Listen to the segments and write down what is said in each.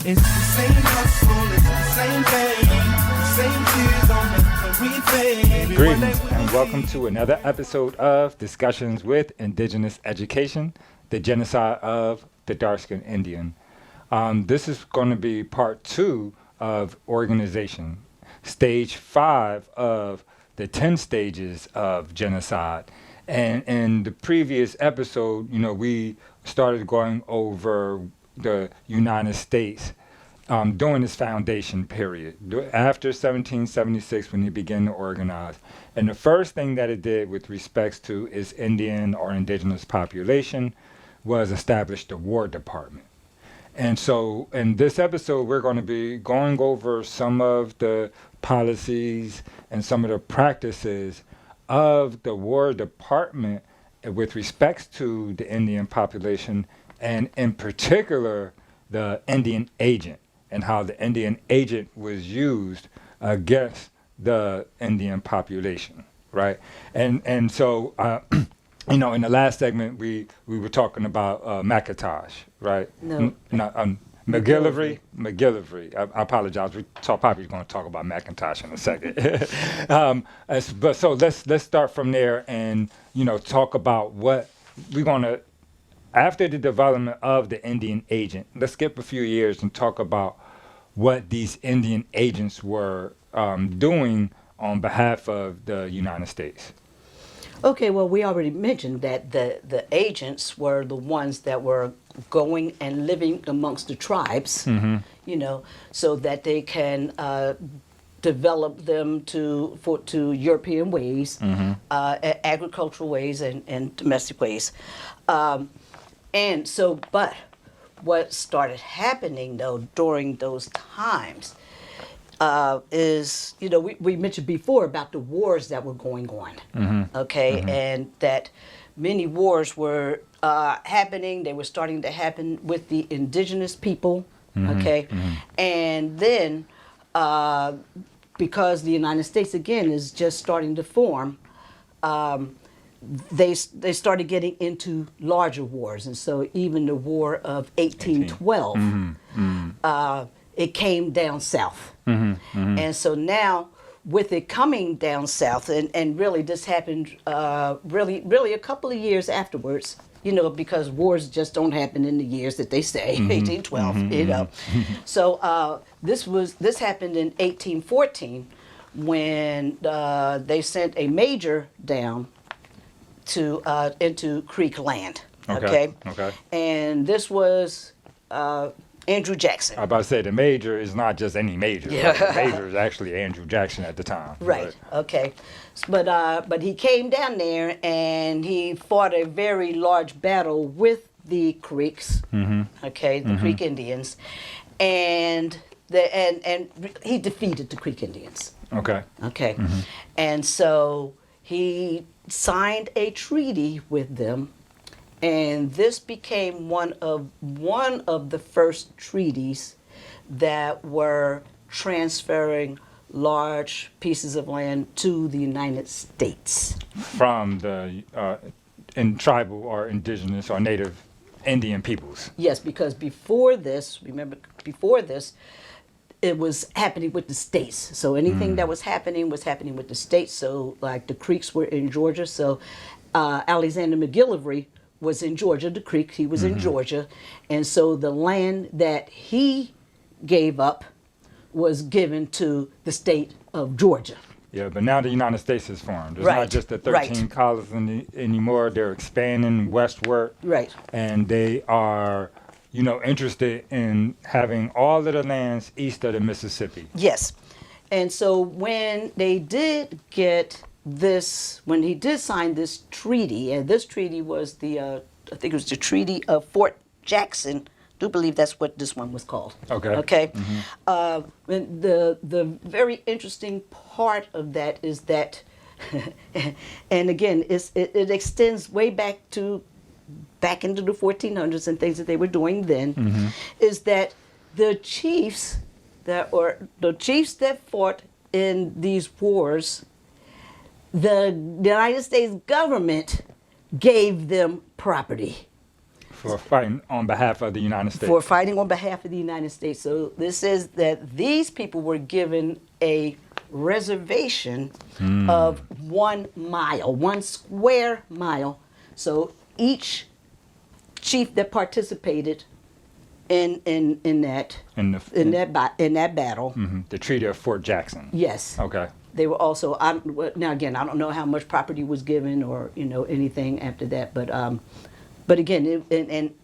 It's the same hustle, it's the same pain, the same tears on the we fade. Greetings and welcome to another episode of Discussions with Indigenous Education, the Genocide of the Dark-Skinned Indian. This is going to be part 2 of Organization, stage 5 of the 10 stages of genocide. And in the previous episode, we started going over the United States during this foundation period, after 1776 when they began to organize. And the first thing that it did with respects to its Indian or indigenous population was establish the War Department. And so in this episode, we're going to be going over some of the policies and some of the practices of the War Department with respects to the Indian population, and in particular, the Indian agent, and how the Indian agent was used against the Indian population, right? And so, in the last segment, we were talking about McIntosh, right? McGillivray. I apologize. We probably going to talk about McIntosh in a second. But so let's start from there and talk about what we're going to. After the development of the Indian agent, let's skip a few years and talk about what these Indian agents were doing on behalf of the United States. Okay, well, we already mentioned that the agents were the ones that were going and living amongst the tribes, so that they can develop them to European ways, agricultural ways, and domestic ways. But what started happening, though, during those times is, we mentioned before about the wars that were going on, and that many wars were happening. They were starting to happen with the indigenous people, and then because the United States, again, is just starting to form, they started getting into larger wars. And so even the War of 1812, it came down south. And so now, with it coming down south, and really this happened really a couple of years afterwards, because wars just don't happen in the years that they say, 1812, So this happened in 1814 when they sent a major down into Creek land. Okay. And this was Andrew Jackson. I was about to say the major is not just any major. Yeah. Right? The major is actually Andrew Jackson at the time. Right. Okay. But he came down there and he fought a very large battle with the Creeks. The Creek Indians, and he defeated the Creek Indians. Okay. And so he signed a treaty with them, and this became one of the first treaties that were transferring large pieces of land to the United States from the in tribal or indigenous or native Indian peoples. Yes, because before this, it was happening with the states. So anything that was happening with the states. So like the Creeks were in Georgia. So Alexander McGillivray was in Georgia. The Creek, he was in Georgia. And so the land that he gave up was given to the state of Georgia. Yeah, but now the United States is formed. It's not just the 13 colonies anymore. They're expanding westward. Right. And they are interested in having all of the lands east of the Mississippi. Yes. And so when they did get this, when he did sign this treaty, and this treaty was I think it was the Treaty of Fort Jackson. I do believe that's what this one was called. Okay. And the very interesting part of that is that, and again, it extends way back into the 1400s and things that they were doing then, is that the chiefs that fought in these wars, the United States government gave them property. for fighting on behalf of the United States. for fighting on behalf of the United States. So this says that these people were given a reservation of 1 mile, 1 square mile. So each chief that participated in that in that battle, the Treaty of Fort Jackson. yes, Okay. they were also. Now again, I don't know how much property was given or anything after that, but again, and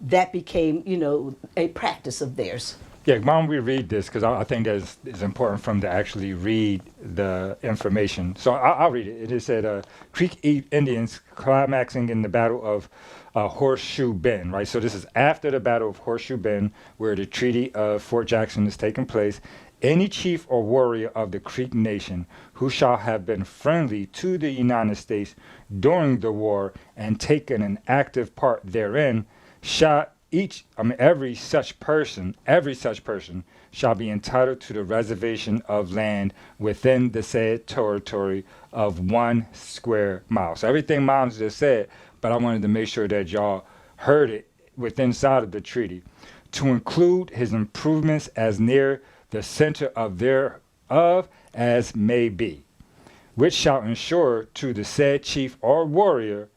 that became a practice of theirs. Yeah, why don't we read this? Because I think that is important for them to actually read the information. So I'll read it. It said, Creek Indians climaxing in the Battle of Horseshoe Bend, right? So this is after the Battle of Horseshoe Bend, where the Treaty of Fort Jackson is taking place. Any chief or warrior of the Creek Nation who shall have been friendly to the United States during the war and taken an active part therein shall every such person shall be entitled to the reservation of land within the said territory of 1 square mile. So everything Mom's just said, but I wanted to make sure that y'all heard it within inside of the treaty, to include his improvements as near the center of thereof as may be, which shall ensure to the said chief or warrior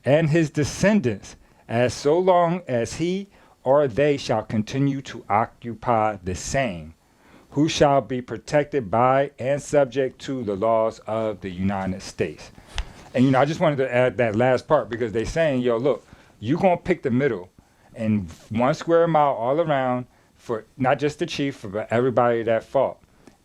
and his descendants as so long as he or they shall continue to occupy the same, who shall be protected by and subject to the laws of the United States. And I just wanted to add that last part because they're saying, yo, look, you gonna pick the middle and 1 square mile all around for not just the chief, but everybody that fought.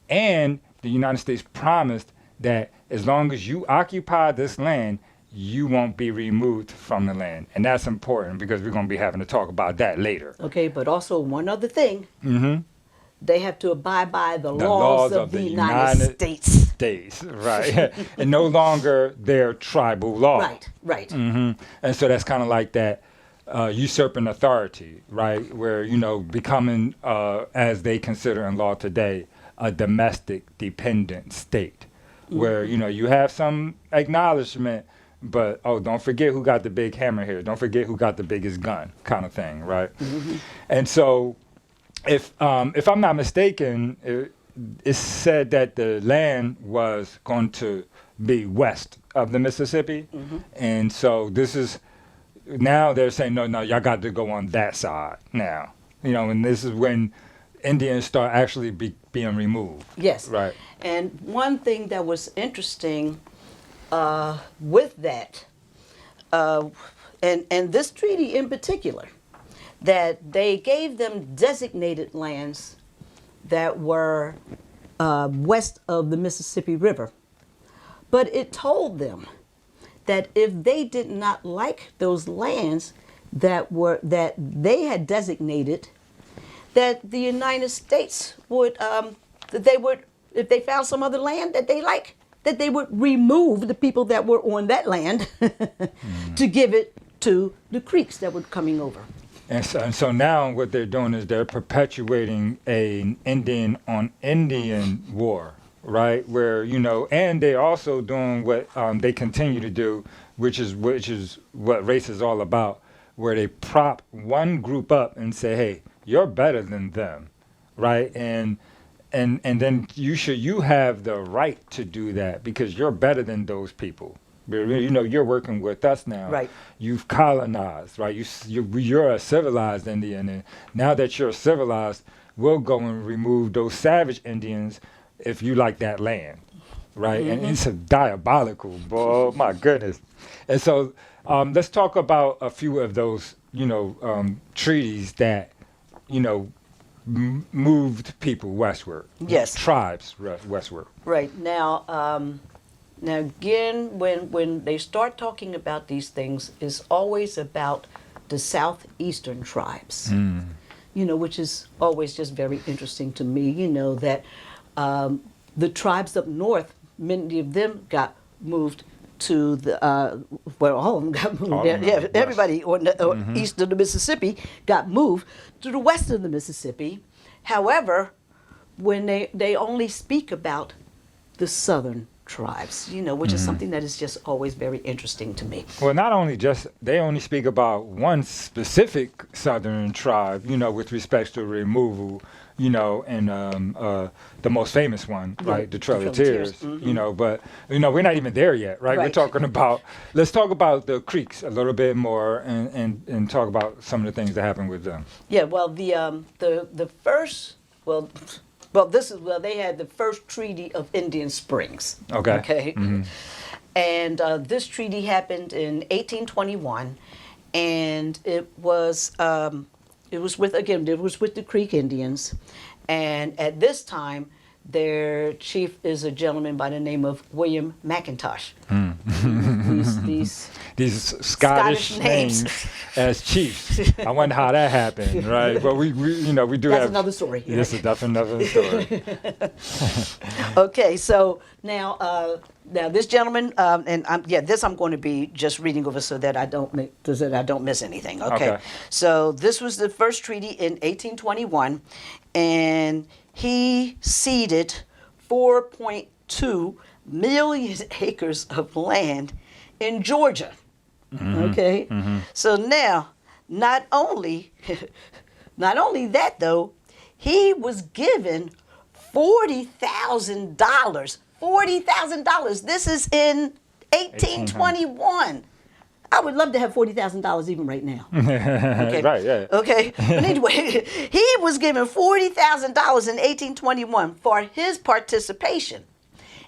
And the United States promised that as long as you occupy this land, you won't be removed from the land. And that's important because we're going to be having to talk about that later. Okay, but also one other thing. They have to abide by the laws of the United States. Right. And no longer their tribal law. Right. And so that's kind of like that usurping authority, right? Where, becoming, as they consider in law today, a domestic dependent state. Where, you have some acknowledgement, but don't forget who got the big hammer here. Don't forget who got the biggest gun, kind of thing, right? And so, if I'm not mistaken, it's said that the land was going to be west of the Mississippi, and so this is now they're saying no, y'all got to go on that side now, and this is when Indians start actually being removed. Yes. Right. And one thing that was interesting with that, and this treaty in particular, that they gave them designated lands that were west of the Mississippi River. But it told them that if they did not like those lands that they had designated, that the United States would, if they found some other land that they like, that they would remove the people that were on that land to give it to the Creeks that were coming over. And so now what they're doing is they're perpetuating an Indian on Indian war, right? Where, and they're also doing what they continue to do, which is what race is all about, where they prop one group up and say, hey, you're better than them, right? And then you have the right to do that because you're better than those people. You're working with us now. Right. You've colonized, right? You're a civilized Indian, and now that you're civilized, we'll go and remove those savage Indians if you like that land, right? And it's a diabolical, boy, my goodness. And so let's talk about a few of those, treaties that, moved people westward. Yes. Tribes westward. Right. Now again, when they start talking about these things, it's always about the southeastern tribes, which is always just very interesting to me, that the tribes up north, many of them got moved to the, all of them got moved. Everybody on the east of the Mississippi got moved to the west of the Mississippi. However, when they only speak about the southern tribes, which is something that is just always very interesting to me. Well, not only just, they only speak about one specific Southern tribe, with respect to removal, and the most famous one, right, the Trail of Tears, but, we're not even there yet, right? We're talking about, let's talk about the Creeks a little bit more and talk about some of the things that happened with them. Yeah, well, the first, they had the first treaty of Indian Springs. Okay. Okay. And this treaty happened in 1821, and it was with the Creek Indians, and at this time, their chief is a gentleman by the name of William McIntosh. These Scottish names as chiefs. I wonder how that happened, right? But we do That's have another story. This is definitely another story. Okay, so now this gentleman, this I'm going to be just reading over so that I don't miss anything. Okay. So this was the first treaty in 1821, and he ceded 4.2 million acres of land in Georgia. Okay. So now, not only that though, he was given $40,000. $40,000. This is in 1821. I would love to have $40,000 even right now. Okay. Right, yeah. Okay. But anyway, he was given $40,000 in 1821 for his participation.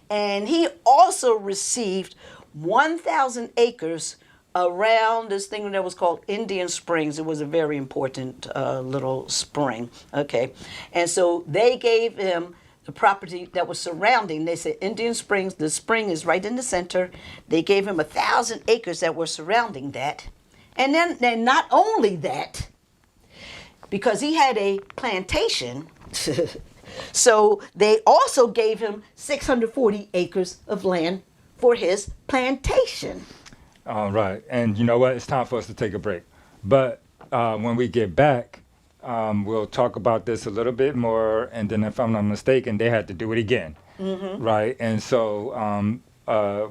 And he also received 1,000 acres around this thing that was called Indian Springs. It was a very important little spring. Okay. And so they gave him the property that was surrounding. They said Indian Springs, the spring is right in the center. They gave him 1,000 acres that were surrounding that. And then not only that, because he had a plantation, so they also gave him 640 acres of land for his plantation. All right. And you know what? It's time for us to take a break. But when we get back, we'll talk about this a little bit more. And then if I'm not mistaken, they had to do it again. Right. And so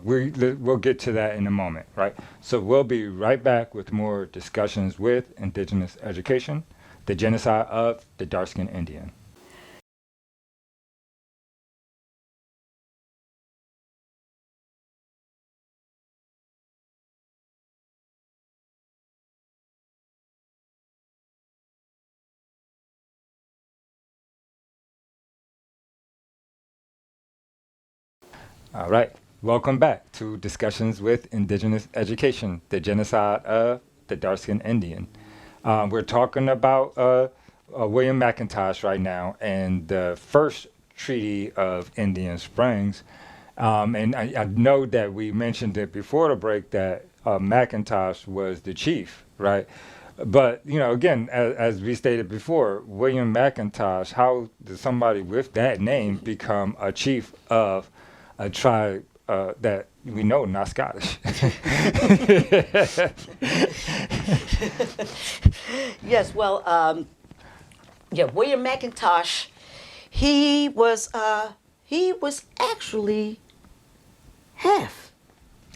we'll get to that in a moment. Right. So we'll be right back with more discussions with Indigenous education, the genocide of the dark-skinned Indian. All right. Welcome back to Discussions with Indigenous Education, the genocide of the dark-skinned Indian. We're talking about William McIntosh right now and the first treaty of Indian Springs. And I know that we mentioned it before the break that McIntosh was the chief, right? But, again, as we stated before, William McIntosh, how does somebody with that name become a chief of a tribe that we know not Scottish? Yes, well, William McIntosh, he was actually half.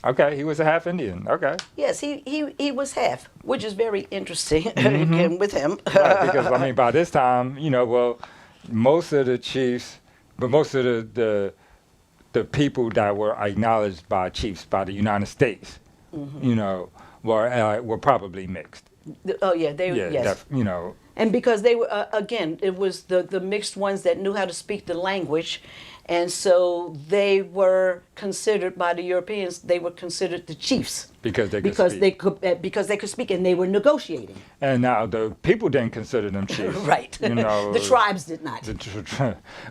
Okay, he was a half Indian. Okay. Yes, he was half, which is very interesting again with him. Right, because by this time, most of the chiefs, but most of the people that were acknowledged by chiefs by the United States, were probably mixed. Oh yeah, yes. And because they were again, it was the mixed ones that knew how to speak the language, and so they were considered by the Europeans. They were considered the chiefs because they could speak, and they were negotiating. And now the people didn't consider them chiefs, right? The tribes did not.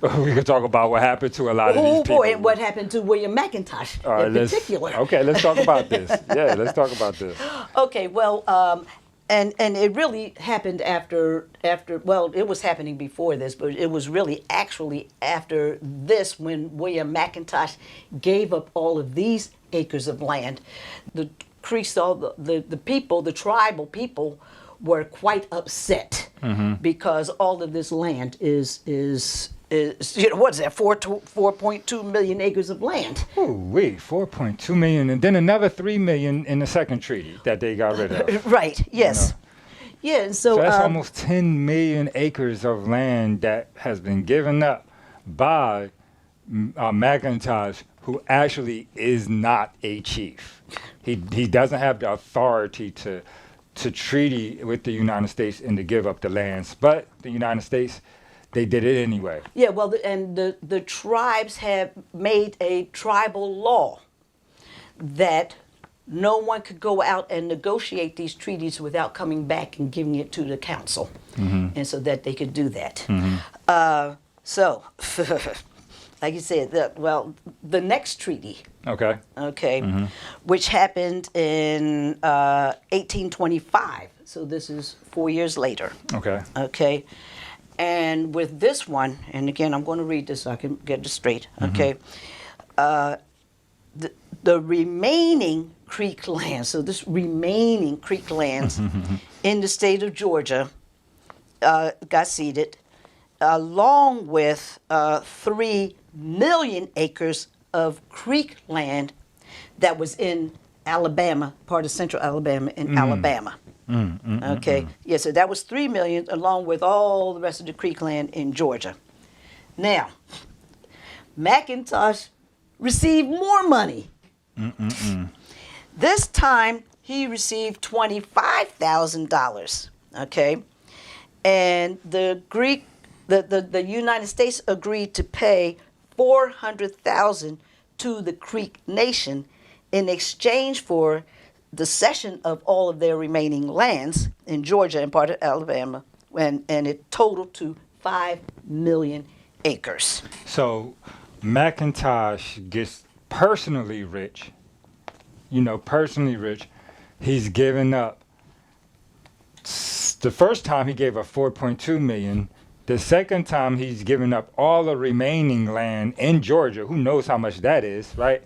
We could talk about what happened to a lot of these people. Oh boy, and what happened to William McIntosh in particular. Okay, let's talk about this. Yeah, let's talk about this. Okay, well. And it really happened after it was happening before this, but it was really actually after this when William McIntosh gave up all of these acres of land. The Creeks, all the people, the tribal people, were quite upset because all of this land is is, what is that, 4.2 million acres of land. Ooh, wait, 4.2 million, and then another 3 million in the second treaty that they got rid of. Right, yes. know. Yeah, and so, So that's almost 10 million acres of land that has been given up by McIntosh, who actually is not a chief. He doesn't have the authority to treaty with the United States and to give up the lands, but the United States, they did it anyway. yeah, well, and the tribes have made a tribal law that no one could go out and negotiate these treaties without coming back and giving it to the council, and so that they could do that. So, like you said, the next treaty, Okay. which happened in 1825. So this is 4 years later. Okay. Okay. And with this one, and again, I'm going to read this so I can get this straight. Okay. The remaining Creek lands, so this remaining Creek lands in the state of Georgia got ceded, along with 3 million acres of Creek land that was in Alabama, part of central Alabama, in Alabama. Okay, yeah, so that was 3 million, along with all the rest of the Creek land in Georgia. Now, McIntosh received more money. This time, he received $25,000. Okay, and the United States agreed to pay $400,000 to the Creek Nation in exchange for the cession of all of their remaining lands in Georgia and part of Alabama, and it totaled to 5 million acres. So McIntosh gets personally rich, personally rich. He's given up. The first time he gave up 4.2 million. The second time he's given up all the remaining land in Georgia. Who knows how much that is, right?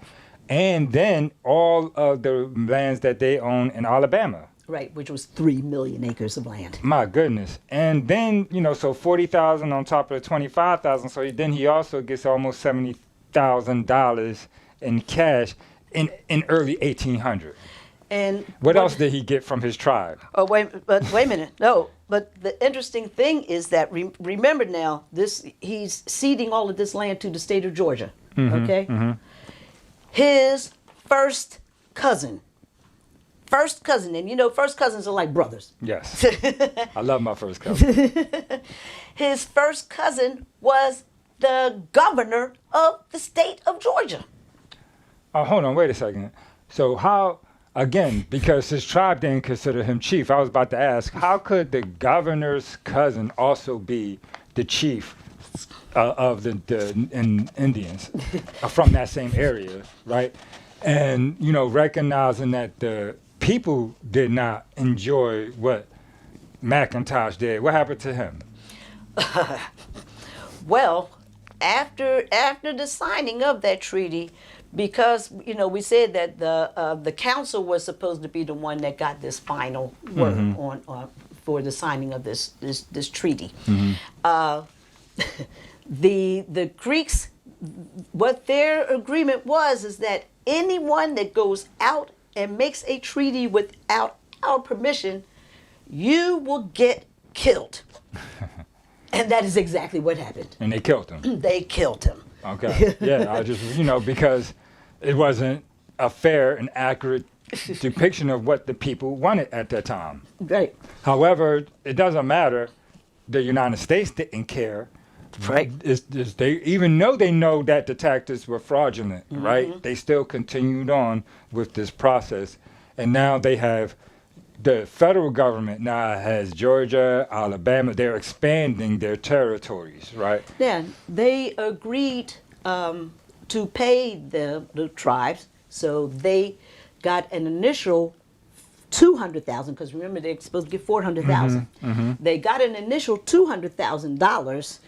And then all of the lands that they own in Alabama. Right, which was 3 million acres of land. My goodness. And then, so 40,000 on top of the 25,000. So then he also gets almost $70,000 in cash in early 1800. And what else did he get from his tribe? Oh, wait a minute. No, but the interesting thing is that remember now, he's ceding all of this land to the state of Georgia. Okay, his first cousin, and first cousins are like brothers. Yes, I love my first cousin. His first cousin was the governor of the state of Georgia. Oh, hold on, wait a second. So how? Again, because his tribe didn't consider him chief, I was about to ask, how could the governor's cousin also be the chief of the Indians from that same area, right? And, recognizing that the people did not enjoy what McIntosh did. What happened to him? Well, after the signing of that treaty, because we said that the council was supposed to be the one that got this final word on for the signing of this treaty. The Creeks, what their agreement was is that anyone that goes out and makes a treaty without our permission, you will get killed. And that is exactly what happened. And they killed him. They killed him. Okay. Yeah, I just, because it wasn't a fair and accurate depiction of what the people wanted at that time. Right. However, it doesn't matter. The United States didn't care. Right. Even though they know that the tactics were fraudulent, right? They still continued on with this process. And now they have the federal government now has Georgia, Alabama. They're expanding their territories, right? Yeah, they agreed to pay the tribes, so they got an initial $200,000, because remember they're supposed to get $400,000. They got an initial $200,000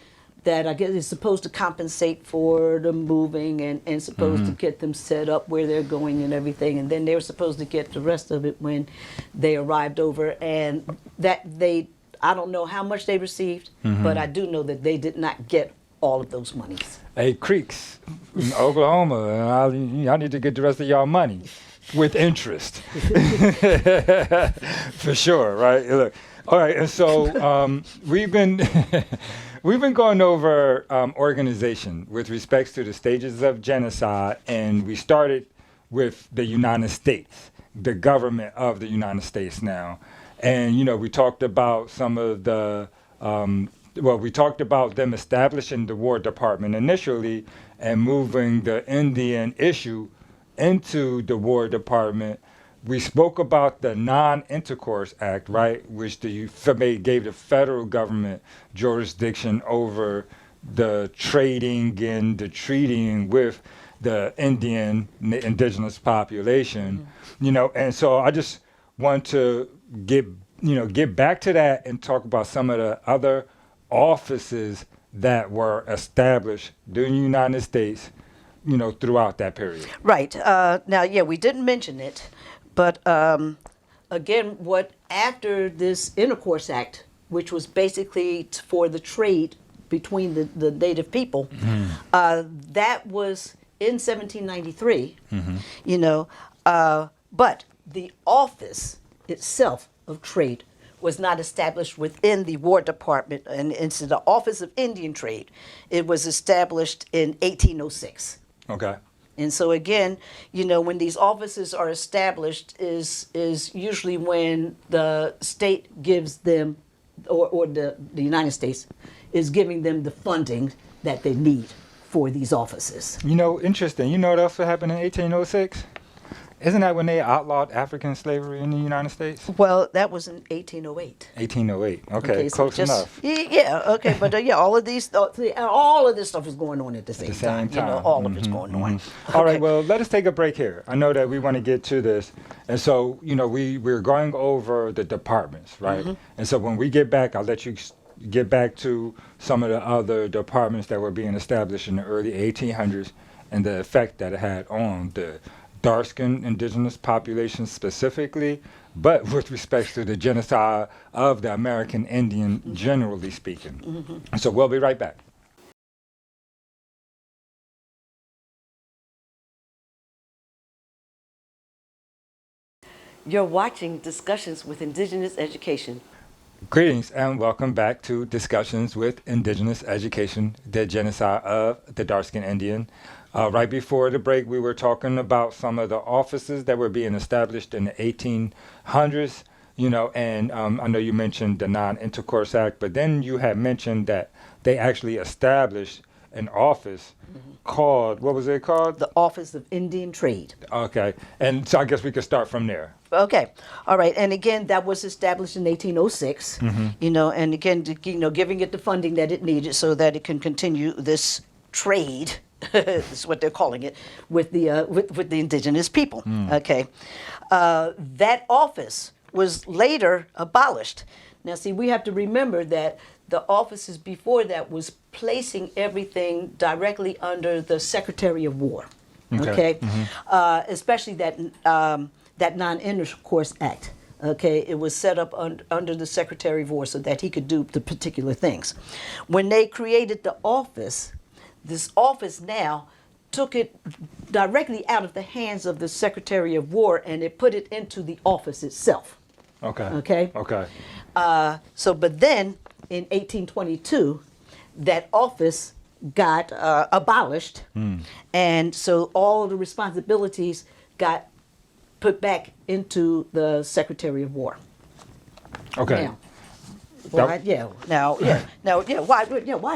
that I guess is supposed to compensate for the moving and supposed to get them set up where they're going and everything. And then they were supposed to get the rest of it when they arrived over. And that I don't know how much they received, but I do know that they did not get all of those monies. Hey, Creeks, in Oklahoma, y'all need to get the rest of y'all money with interest. For sure, right? Look, all right, and so we've been we've been going over organization with respects to the stages of genocide, and we started with the United States, the government of the United States now, and we talked about some of the we talked about them establishing the War Department initially and moving the Indian issue into the War Department. We spoke about the Non-Intercourse Act, right, which gave the federal government jurisdiction over the trading and the treating with the indigenous population, and so I just want to get back to that and talk about some of the other offices that were established during the United States, throughout that period. Right. Now, we didn't mention it, but again, after this Intercourse Act, which was basically for the trade between the native people, that was in 1793, but the office itself of trade was not established within the War Department, and it's the Office of Indian Trade. It was established in 1806. Okay. And so again, when these offices are established is usually when the state gives them, or the United States is giving them the funding that they need for these offices. Interesting. You know what else happened in 1806? Isn't that when they outlawed African slavery in the United States? Well, that was in 1808. 1808. Okay, so close enough. Yeah. Okay, but all of this stuff is going on at the same time. All of it's going on. All right. Well, let us take a break here. I know that we want to get to this, and so we're going over the departments, right? And so when we get back, I'll let you get back to some of the other departments that were being established in the early 1800s and the effect that it had on the dark-skinned indigenous population specifically, but with respect to the genocide of the American Indian, generally speaking. So we'll be right back. You're watching Discussions with Indigenous Education. Greetings and welcome back to Discussions with Indigenous Education, the genocide of the dark-skinned Indian. Right before the break, we were talking about some of the offices that were being established in the 1800s, and I know you mentioned the Non-Intercourse Act, but then you had mentioned that they actually established an office called, what was it called? The Office of Indian Trade. Okay, and so I guess we could start from there. Okay, all right, and again, that was established in 1806, and again, giving it the funding that it needed so that it can continue this trade. That's what they're calling it, with the indigenous people. Okay, that office was later abolished. Now, see, we have to remember that the offices before that was placing everything directly under the Secretary of War. Okay, especially that Non-Intercourse Act. Okay, it was set up under the Secretary of War so that he could do the particular things. When they created the office, this office now took it directly out of the hands of the Secretary of War and it put it into the office itself. Okay. But then in 1822, that office got abolished, and so all of the responsibilities got put back into the Secretary of War. Okay. Now, why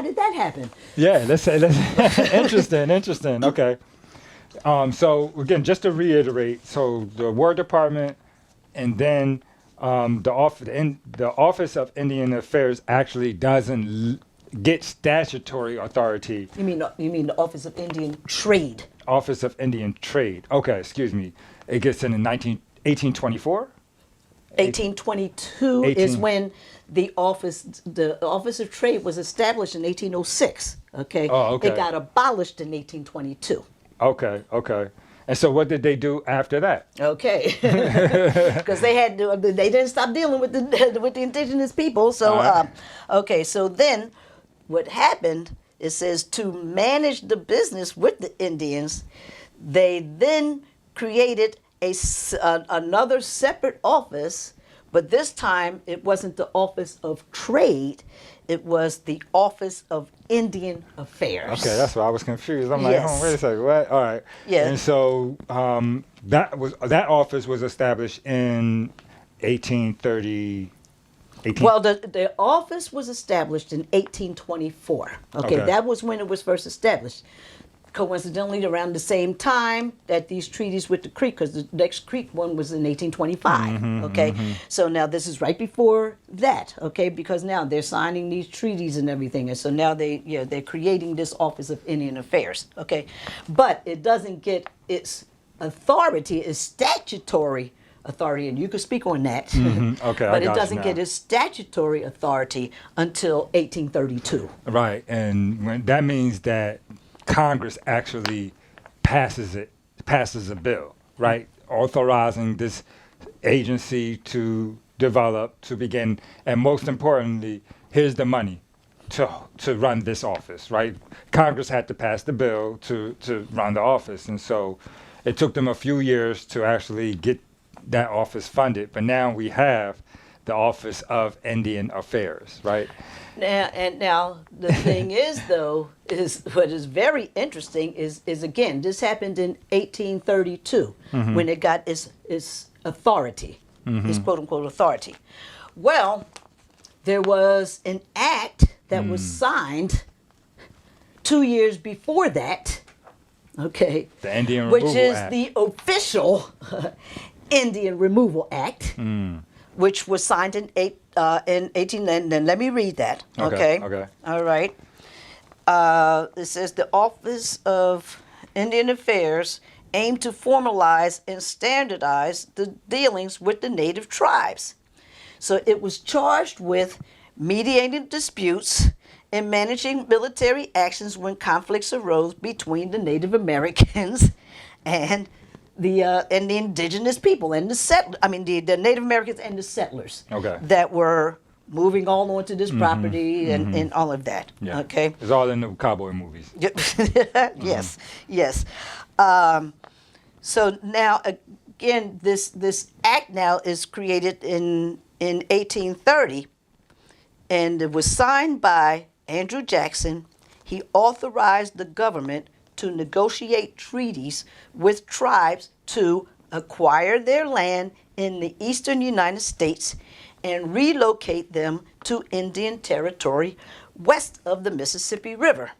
did that happen? Yeah, let's say interesting. Okay. So again, just to reiterate, so the War Department and then the Office of Indian Affairs actually doesn't get statutory authority. You mean the Office of Indian Trade? Office of Indian Trade. Okay, excuse me. It gets in 1824? 1822 is when the Office of Trade was established in 1806. Okay. Oh, okay. It got abolished in 1822. Okay. And so what did they do after that? Okay. Because they didn't stop dealing with the indigenous people. So, okay. So then what happened it says to manage the business with the Indians, they then created another separate office, but this time it wasn't the Office of Trade, it was the Office of Indian Affairs. Okay, that's why I was confused. I'm like, Yes. wait a second, what? All right. Yeah. And so that office was established in 1830. Well, the office was established in 1824. Okay, Okay. that was when it was first established. Coincidentally, around the same time that these treaties with the Creek, because the next Creek one was in 1825. Okay, so now this is right before that. Okay, because now they're signing these treaties and everything, and so now they're creating this Office of Indian Affairs. Okay, but it doesn't get its authority, its statutory authority, and you could speak on that. Okay, I but it got you doesn't now. get its statutory authority until 1832. Right, and when that means that Congress actually passes a bill, right, authorizing this agency to develop, to begin, and most importantly, here's the money to run this office, right? Congress had to pass the bill to run the office, and so it took them a few years to actually get that office funded, but now we have the Office of Indian Affairs, right? Now the thing is, though, is what is very interesting is again, this happened in 1832 when it got its authority, its quote unquote authority. Well, there was an act that was signed 2 years before that. Okay, The Indian which Removal is Act. the official Indian Removal Act, which was signed in 18. And then let me read that. Okay, Okay. okay. All right. It says the Office of Indian Affairs aimed to formalize and standardize the dealings with the native tribes. So it was charged with mediating disputes and managing military actions when conflicts arose between the Native Americans and the indigenous people and the Native Americans and the settlers Okay. that were moving all onto this property and all of that. Yeah. Okay. It's all in the cowboy movies. Yes, yes. So now again, this act now is created in 1830, and it was signed by Andrew Jackson. He authorized the government to negotiate treaties with tribes to acquire their land in the eastern United States and relocate them to Indian territory west of the Mississippi River.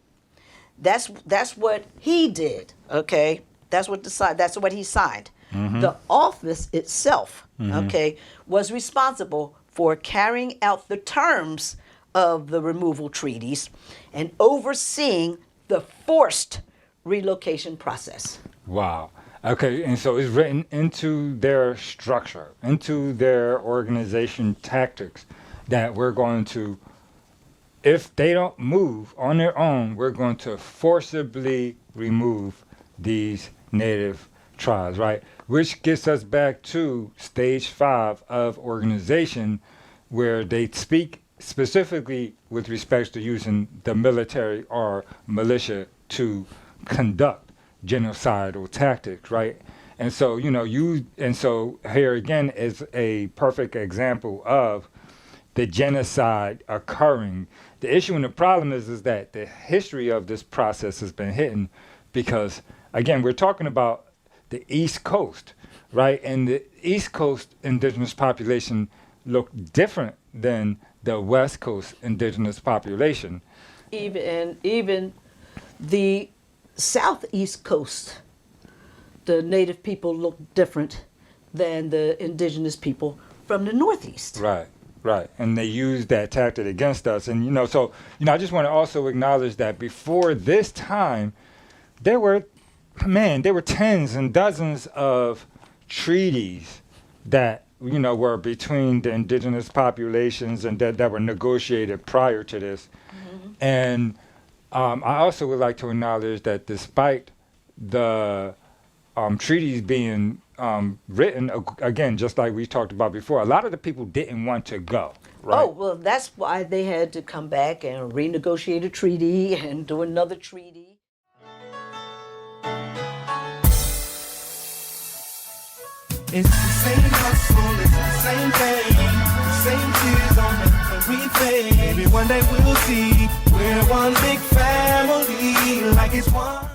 That's what he did. Okay, that's what he signed. The office itself, okay, was responsible for carrying out the terms of the removal treaties and overseeing the forced relocation process. Wow. Okay, and so it's written into their structure, into their organization tactics, that we're going to, if they don't move on their own, we're going to forcibly remove these native tribes, right? Which gets us back to stage 5 of organization, where they speak specifically with respect to using the military or militia to conduct genocidal tactics, right? And so, so here again is a perfect example of the genocide occurring. The issue and the problem is that the history of this process has been hidden because, again, we're talking about the East Coast, right? And the East Coast indigenous population looked different than the West Coast indigenous population. Even the southeast coast, the native people look different than the indigenous people from the northeast. Right, right. And they used that tactic against us. And, I just want to also acknowledge that before this time, there were tens and dozens of treaties that, were between the indigenous populations and that were negotiated prior to this. And I also would like to acknowledge that despite the treaties being written, again, just like we talked about before, a lot of the people didn't want to go, right? Oh, well, that's why they had to come back and renegotiate a treaty and do another treaty. It's the same hustle, it's the same thing, the same tears on everything. Maybe one day we'll see we're one big family, like it's one.